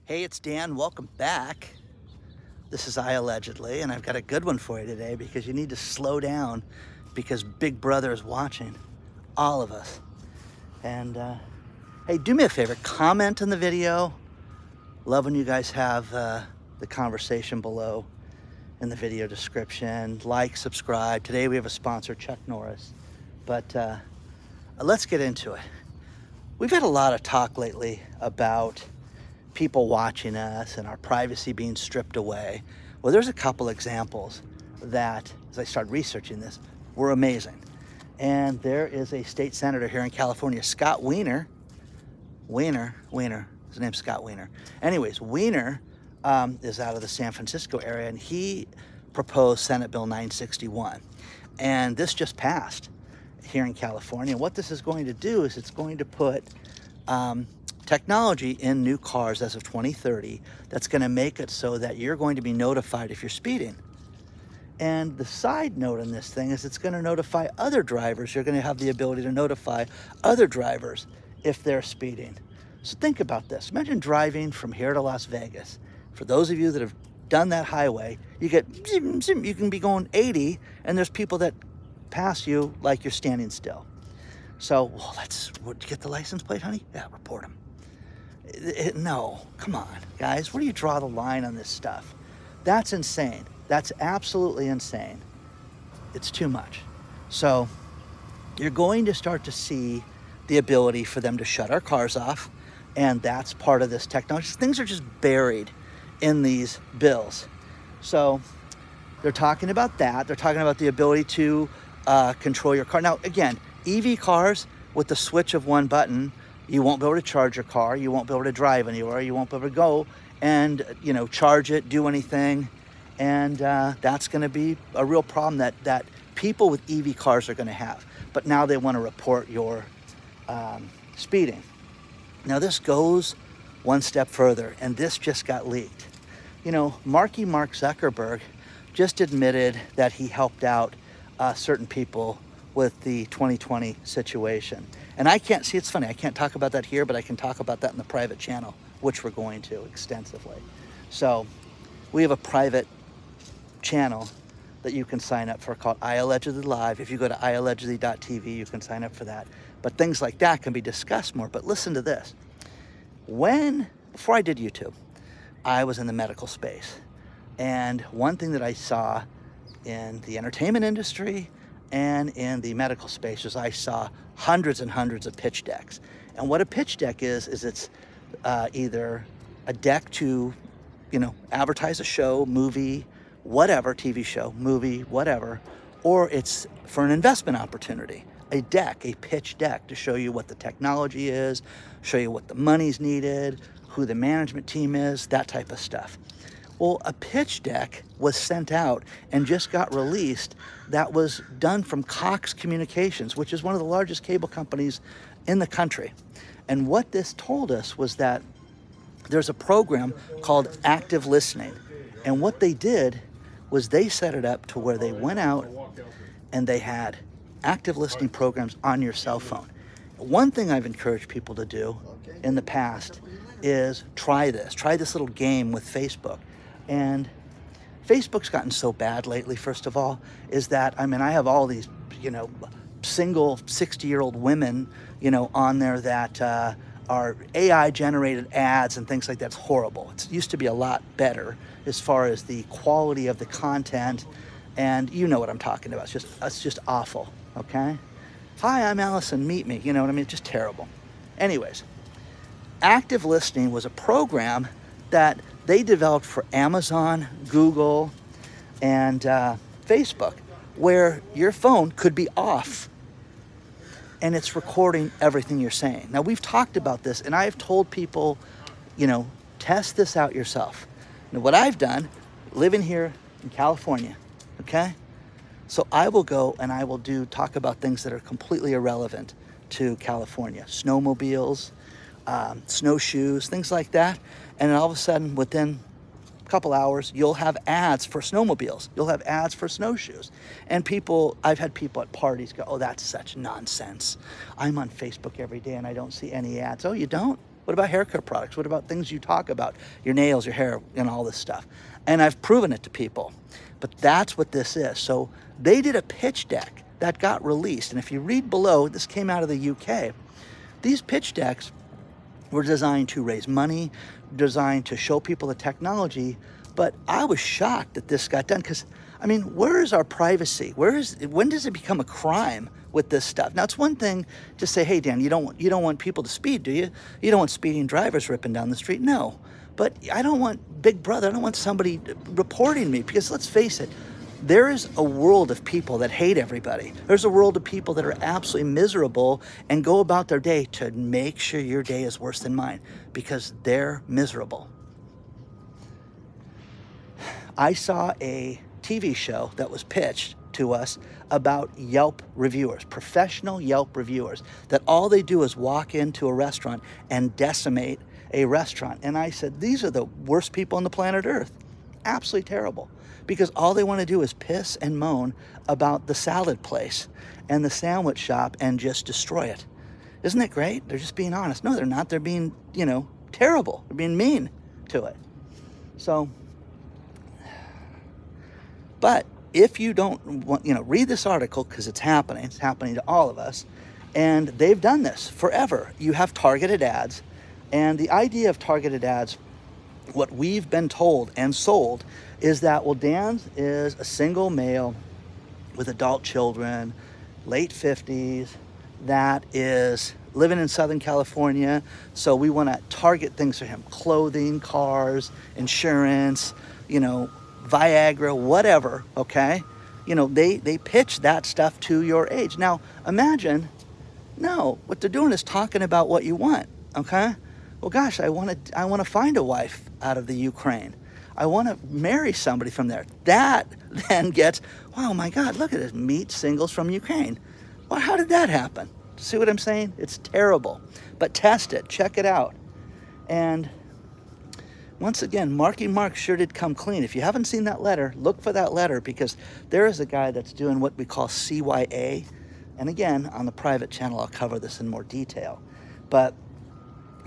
Hey, it's Dan. Welcome back. This is iAllegedly, and I've got a good one for you today because you need to slow down because Big Brother is watching all of us. And hey, do me a favor, comment on the video. Love when you guys have the conversation below in the video description. Like, subscribe. Today we have a sponsor, Chuck Norris. But let's get into it. We've had a lot of talk lately about people watching us and our privacy being stripped away. Well, there's a couple examples that, as I started researching this, were amazing. And there is a state senator here in California, Scott Wiener. His name's Scott Wiener. Anyways, Wiener is out of the San Francisco area, and he proposed Senate Bill 961. And this just passed here in California. What this is going to do is it's going to put technology in new cars as of 2030 that's going to make it so that you're going to be notified if you're speeding. And the side note on this thing is it's going to notify other drivers. You're going to have the ability to notify other drivers if they're speeding. So think about this. Imagine driving from here to Las Vegas. For those of you that have done that highway, you get zoom, zoom, you can be going 80 and there's people that pass you like you're standing still. So, well, did you get the license plate, honey? Yeah, report them. No, come on, guys. Where do you draw the line on this stuff? That's insane. That's absolutely insane. It's too much. So you're going to start to see the ability for them to shut our cars off, and that's part of this technology. Things are just buried in these bills. So they're talking about that. They're talking about the ability to control your car. Now, again, EV cars with the switch of one button, you won't be able to charge your car. You won't be able to drive anywhere. You won't be able to go and, charge it, do anything. And that's going to be a real problem that people with EV cars are going to have. But now they want to report your speeding. Now this goes one step further, and this just got leaked. Mark Zuckerberg just admitted that he helped out certain people with the 2020 situation. And I can't see, it's funny, I can't talk about that here, but I can talk about that in the private channel, which we're going to extensively. So we have a private channel that you can sign up for called iAllegedly Live. If you go to iAllegedly.tv, you can sign up for that. But things like that can be discussed more. But listen to this. Before I did YouTube, I was in the medical space. And one thing that I saw in the entertainment industry and in the medical space is I saw hundreds and hundreds of pitch decks. And what a pitch deck is it's either a deck to, advertise a show, movie, whatever, TV show, movie, whatever, or it's for an investment opportunity. A pitch deck to show you what the technology is, show you what the money's needed, who the management team is, that type of stuff. Well, a pitch deck was sent out and just got released that was done from Cox Communications, which is one of the largest cable companies in the country. And what this told us was that there's a program called Active Listening. And what they did was they set it up to where they went out and they had active listening programs on your cell phone. One thing I've encouraged people to do in the past is try this little game with Facebook. And Facebook's gotten so bad lately, first of all, is that, I have all these, single 60-year-old women, on there that are AI-generated ads and things like that. It's horrible. It used to be a lot better as far as the quality of the content, and you know what I'm talking about. It's just awful, okay? Hi, I'm Allison, meet me. You know what I mean? It's just terrible. Anyways, Active Listening was a program that they developed for Amazon, Google, and Facebook, where your phone could be off and it's recording everything you're saying. Now, we've talked about this, and I've told people, test this out yourself. Now, what I've done, living here in California, okay? So I will go and I will talk about things that are completely irrelevant to California. Snowmobiles, snowshoes, things like that. And then all of a sudden, within a couple hours, you'll have ads for snowmobiles. You'll have ads for snowshoes. And I've had people at parties go, oh, that's such nonsense. I'm on Facebook every day and I don't see any ads. Oh, you don't? What about haircare products? What about things you talk about? Your nails, your hair, and all this stuff. And I've proven it to people. But that's what this is. So they did a pitch deck that got released. And if you read below, this came out of the UK. These pitch decks were designed to raise money, designed to show people the technology. But I was shocked that this got done because, I mean, where is our privacy? When does it become a crime with this stuff? Now, it's one thing to say, hey, Dan, you don't want people to speed, do you? You don't want speeding drivers ripping down the street. No, but I don't want Big Brother. I don't want somebody reporting me because let's face it, there is a world of people that hate everybody. There's a world of people that are absolutely miserable and go about their day to make sure your day is worse than mine because they're miserable. I saw a TV show that was pitched to us about Yelp reviewers, professional Yelp reviewers, that all they do is walk into a restaurant and decimate a restaurant. And I said, these are the worst people on the planet Earth. Absolutely terrible. Because all they want to do is piss and moan about the salad place and the sandwich shop and just destroy it. Isn't it great? They're just being honest. No, they're not. They're being, terrible. They're being mean to it. So, but if you don't want, read this article because it's happening to all of us. And they've done this forever. You have targeted ads. And the idea of targeted ads, what we've been told and sold is that, well, Dan is a single male with adult children, late 50s, that is living in Southern California. So we want to target things for him, clothing, cars, insurance, Viagra, whatever, okay? They pitch that stuff to your age. Now, imagine, no, what they're doing is talking about what you want, okay? Well, gosh, I want to find a wife out of the Ukraine. I want to marry somebody from there. That then gets, wow, my God, look at this, meet singles from Ukraine. Well, how did that happen? See what I'm saying? It's terrible. But test it, check it out. And once again, Marky Mark sure did come clean. If you haven't seen that letter, look for that letter because there is a guy that's doing what we call CYA. And again, on the private channel, I'll cover this in more detail. But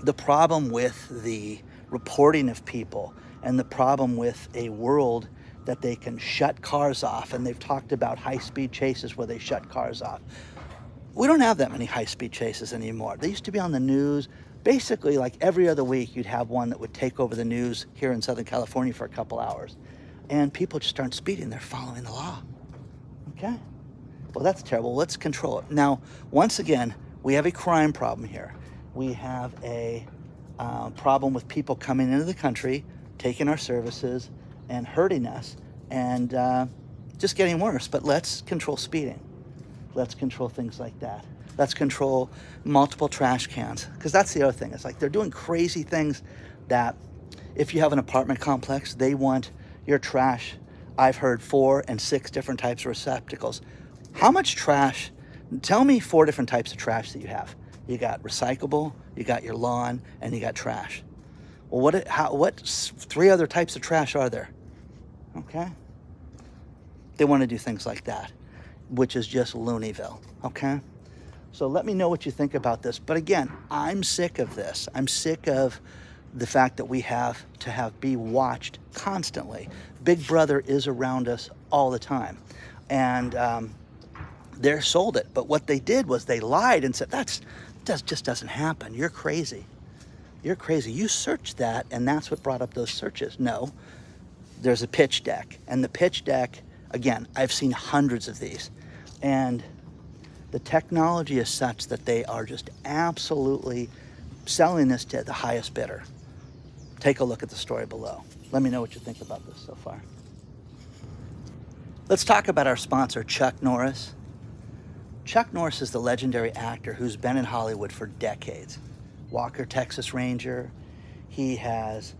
the problem with the reporting of people and the problem with a world that they can shut cars off, and they've talked about high-speed chases where they shut cars off. We don't have that many high-speed chases anymore. They used to be on the news. Basically, like every other week, you'd have one that would take over the news here in Southern California for a couple hours. And people just aren't speeding. They're following the law. Okay? Well, that's terrible. Let's control it. Now, once again, we have a crime problem here. We have a problem with people coming into the country, taking our services, and hurting us, and just getting worse. But let's control speeding. Let's control things like that. Let's control multiple trash cans, because that's the other thing. It's like they're doing crazy things that if you have an apartment complex, they want your trash, I've heard 4 and 6 different types of receptacles. How much trash? Tell me 4 different types of trash that you have. You got recyclable, you got your lawn, and you got trash. Well, what 3 other types of trash are there? Okay? They want to do things like that, which is just Looneyville, okay? So let me know what you think about this. But again, I'm sick of this. I'm sick of the fact that we have to be watched constantly. Big Brother is around us all the time. And they're sold it. But what they did was they lied and said, that just doesn't happen. You're crazy. You're crazy. You searched that, and that's what brought up those searches. No, there's a pitch deck. And the pitch deck, again, I've seen hundreds of these. And the technology is such that they are just absolutely selling this to the highest bidder. Take a look at the story below. Let me know what you think about this so far. Let's talk about our sponsor, Chuck Norris. Chuck Norris is the legendary actor who's been in Hollywood for decades. Walker, Texas Ranger. He has,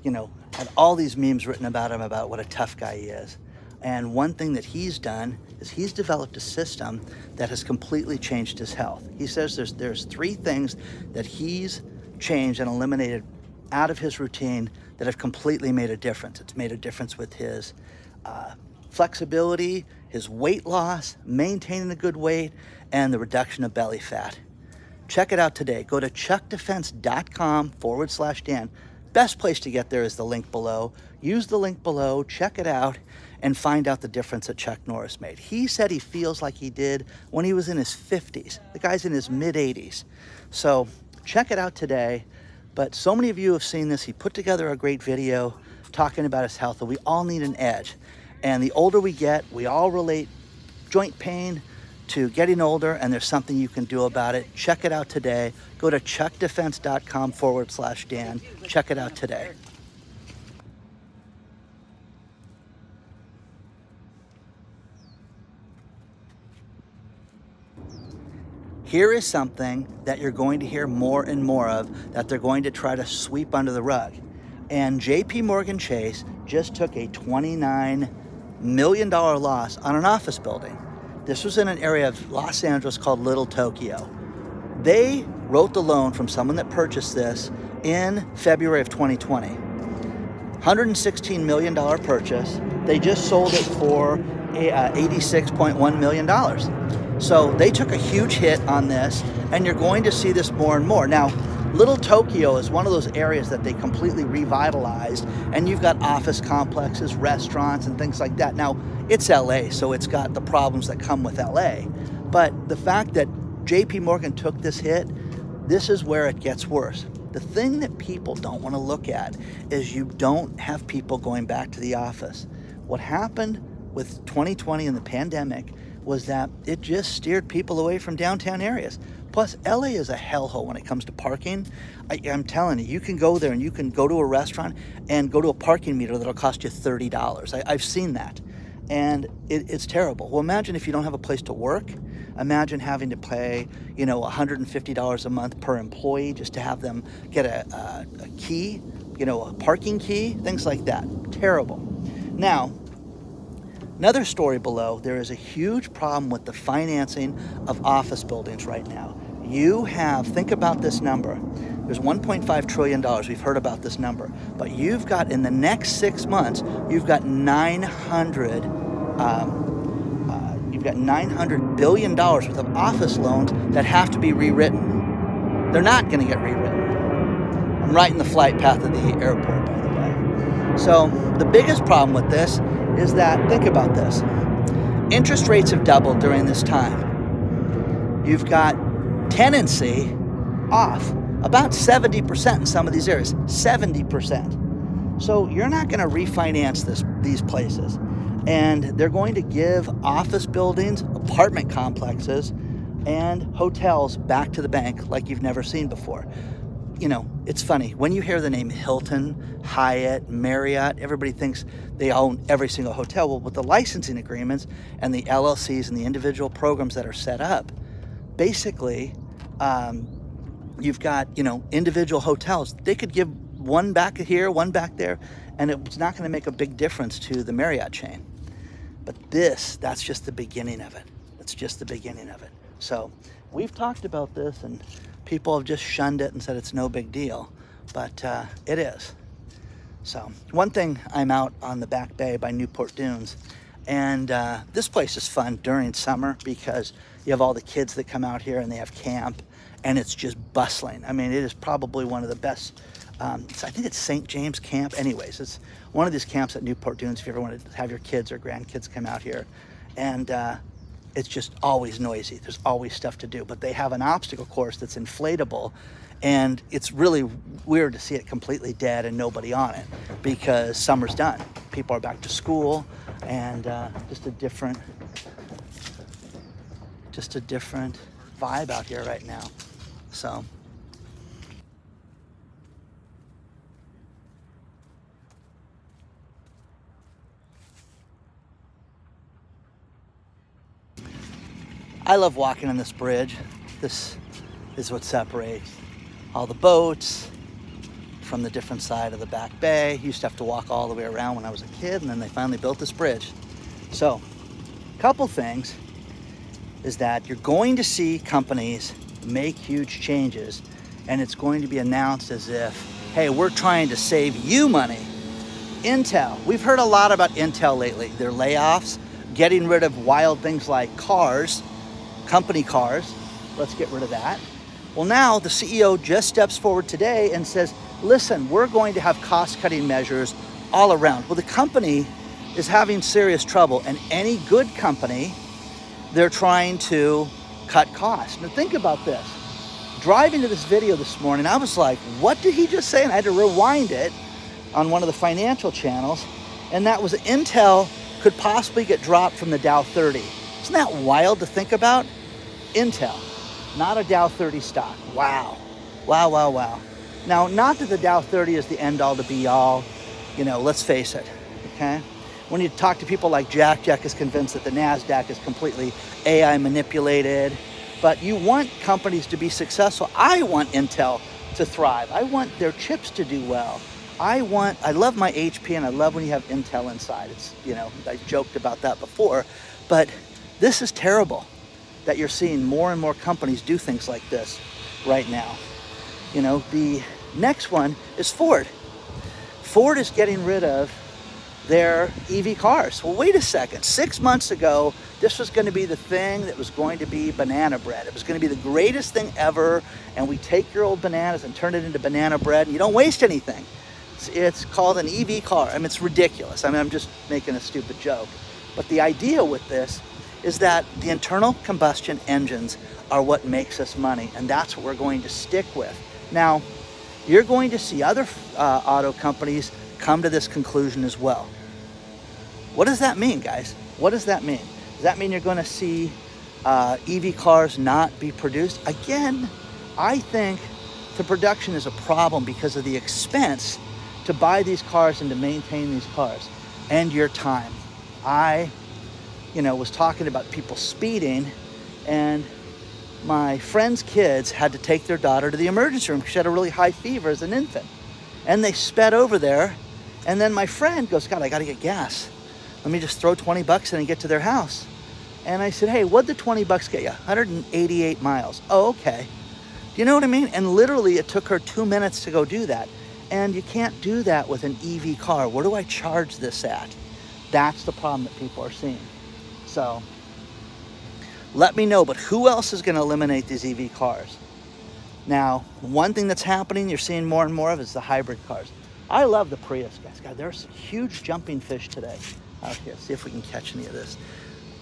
had all these memes written about him about what a tough guy he is. And one thing that he's done is he's developed a system that has completely changed his health. He says there's 3 things that he's changed and eliminated out of his routine that have completely made a difference. It's made a difference with his flexibility, his weight loss, maintaining a good weight, and the reduction of belly fat. check it out today. Go to chuckdefense.com/Dan. Best place to get there is the link below. Use the link below, check it out, and find out the difference that Chuck Norris made. He said he feels like he did when he was in his 50s. The guy's in his mid-80s. So check it out today. But so many of you have seen this. He put together a great video talking about his health, and we all need an edge. And the older we get, we all relate joint pain to getting older, and there's something you can do about it. Check it out today. Go to chuckdefense.com/Dan. Check it out today. Here is something that you're going to hear more and more of, that they're going to try to sweep under the rug. And JP Morgan Chase just took a $29 million loss on an office building. This was in an area of Los Angeles called Little Tokyo. They wrote the loan from someone that purchased this in February of 2020. $116 million purchase. They just sold it for $86.1 million. So they took a huge hit on this, and you're going to see this more and more. Now, Little Tokyo is one of those areas that they completely revitalized, and you've got office complexes, restaurants, and things like that. Now, it's LA, so it's got the problems that come with LA. But the fact that JP Morgan took this hit, this is where it gets worse. The thing that people don't want to look at is you don't have people going back to the office. What happened with 2020 and the pandemic was that it just steered people away from downtown areas. Plus, LA is a hellhole when it comes to parking. I'm telling you, you can go there and you can go to a restaurant and go to a parking meter that'll cost you $30. I've seen that. And it's terrible. Well, imagine if you don't have a place to work. Imagine having to pay, you know, $150 a month per employee just to have them get a key, you know, a parking key, things like that. Terrible. Now, another story below, there is a huge problem with the financing of office buildings right now. You have, think about this number. There's $1.5 trillion. We've heard about this number. But you've got, in the next 6 months, you've got $900 billion worth of office loans that have to be rewritten. They're not going to get rewritten. I'm right in the flight path of the airport, by the way. So the biggest problem with this is that, think about this. Interest rates have doubled during this time. You've got tenancy off about 70% in some of these areas, 70%. So you're not going to refinance these places. And they're going to give office buildings, apartment complexes, and hotels back to the bank like you've never seen before. You know, it's funny. When you hear the name Hilton, Hyatt, Marriott, everybody thinks they own every single hotel. Well, with the licensing agreements and the LLCs and the individual programs that are set up, basically, you've got, you know, individual hotels. They could give one back here, one back there, and it's not going to make a big difference to the Marriott chain. But that's just the beginning of it. It's just the beginning of it. So we've talked about this, and people have just shunned it and said it's no big deal, but it is. So one thing, I'm out on the Back Bay by Newport Dunes, and this place is fun during summer because you have all the kids that come out here and they have camp, and it's just bustling. I mean, it is probably one of the best. I think it's St. James Camp. Anyways, it's one of these camps at Newport Dunes if you ever want to have your kids or grandkids come out here. And it's just always noisy. There's always stuff to do. But they have an obstacle course that's inflatable, and it's really weird to see it completely dead and nobody on it because summer's done. People are back to school, and just a different vibe out here right now. So I love walking on this bridge. This is what separates all the boats from the different side of the Back Bay. Used to have to walk all the way around when I was a kid, and then they finally built this bridge. So, a couple things is that you're going to see companies make huge changes, and it's going to be announced as if, hey, we're trying to save you money. Intel, we've heard a lot about Intel lately. Their layoffs, getting rid of wild things like cars, company cars. Let's get rid of that. Well, now the CEO just steps forward today and says, listen, we're going to have cost-cutting measures all around. Well, the company is having serious trouble, and any good company, they're trying to cut costs. Now think about this. Driving to this video this morning, I was like, what did he just say? And I had to rewind it on one of the financial channels, and that was Intel could possibly get dropped from the Dow 30. Isn't that wild to think about? Intel, not a Dow 30 stock. Wow, wow, wow, wow. Now, not that the Dow 30 is the end all to be all, you know, let's face it, okay? When you talk to people like Jack is convinced that the NASDAQ is completely AI manipulated, but you want companies to be successful. I want Intel to thrive. I want their chips to do well. I love my HP, and I love when you have Intel inside. It's, you know, I joked about that before, but this is terrible that you're seeing more and more companies do things like this right now. You know, the next one is Ford. Ford is getting rid of their EV cars. Well, wait a second. 6 months ago, this was going to be the thing that was going to be banana bread. It was going to be the greatest thing ever, and we take your old bananas and turn it into banana bread, and you don't waste anything. It's called an EV car. I mean, it's ridiculous. I mean, I'm just making a stupid joke. But the idea with this is that the internal combustion engines are what makes us money, and that's what we're going to stick with. Now, you're going to see other auto companies come to this conclusion as well. What does that mean, guys? What does that mean? Does that mean you're going to see EV cars not be produced? Again, I think the production is a problem because of the expense to buy these cars and to maintain these cars and your time. I, you know, was talking about people speeding, and my friend's kids had to take their daughter to the emergency room because she had a really high fever as an infant. And they sped over there, and then my friend goes, God, I got to get gas. Let me just throw 20 bucks in and get to their house. And I said, hey, what'd the 20 bucks get you? 188 miles. Oh, okay. Do you know what I mean? And literally it took her 2 minutes to go do that. And you can't do that with an EV car. Where do I charge this at? That's the problem that people are seeing. So let me know, but who else is going to eliminate these EV cars? Now, one thing that's happening, you're seeing more and more of, is the hybrid cars. I love the Prius, guys. God, there's huge jumping fish today out here. See if we can catch any of this.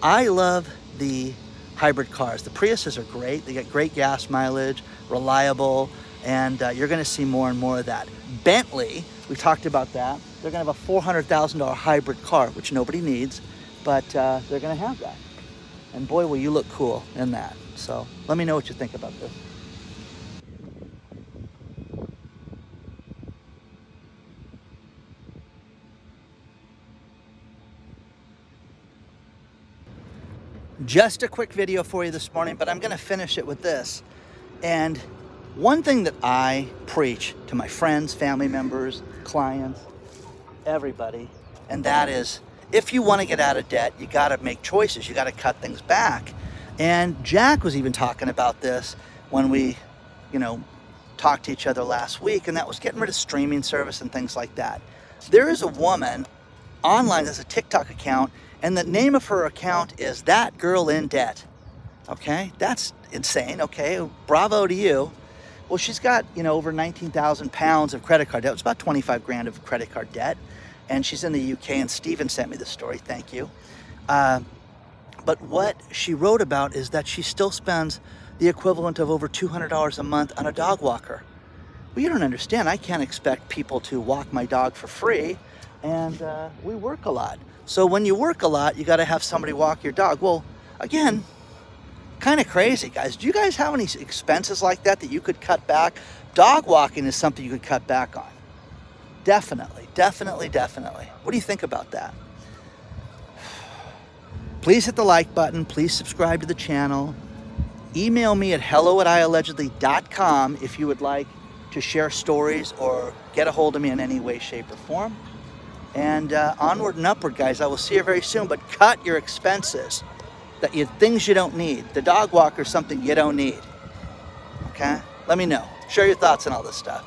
I love the hybrid cars. The Priuses are great. They get great gas mileage, reliable, and you're going to see more and more of that. Bentley, we talked about that. They're going to have a $400,000 hybrid car, which nobody needs, but they're going to have that. And boy, will you look cool in that. So let me know what you think about this. Just a quick video for you this morning, but I'm going to finish it with this. And one thing that I preach to my friends, family members, clients, everybody, and that is, if you want to get out of debt, you got to make choices. You got to cut things back. And Jack was even talking about this when we, you know, talked to each other last week, and that was getting rid of streaming service and things like that. There is a woman online that's a TikTok account, and the name of her account is That Girl in Debt. Okay, that's insane. Okay, bravo to you. Well, she's got, you know, over 19,000 pounds of credit card debt. It was about 25 grand of credit card debt. And she's in the UK, and Steven sent me the story. Thank you. But what she wrote about is that she still spends the equivalent of over $200 a month on a dog walker. Well, you don't understand. I can't expect people to walk my dog for free, and we work a lot. So when you work a lot, you got to have somebody walk your dog. Well, again, kind of crazy, guys. Do you guys have any expenses like that that you could cut back? Dog walking is something you could cut back on. Definitely, definitely, definitely. What do you think about that? Please hit the like button. Please subscribe to the channel. Email me at hello@iallegedly.com if you would like to share stories or get a hold of me in any way, shape, or form. And onward and upward, guys. I will see you very soon, but cut your expenses. Things you don't need. The dog walker is something you don't need. Okay? Let me know. Share your thoughts on all this stuff.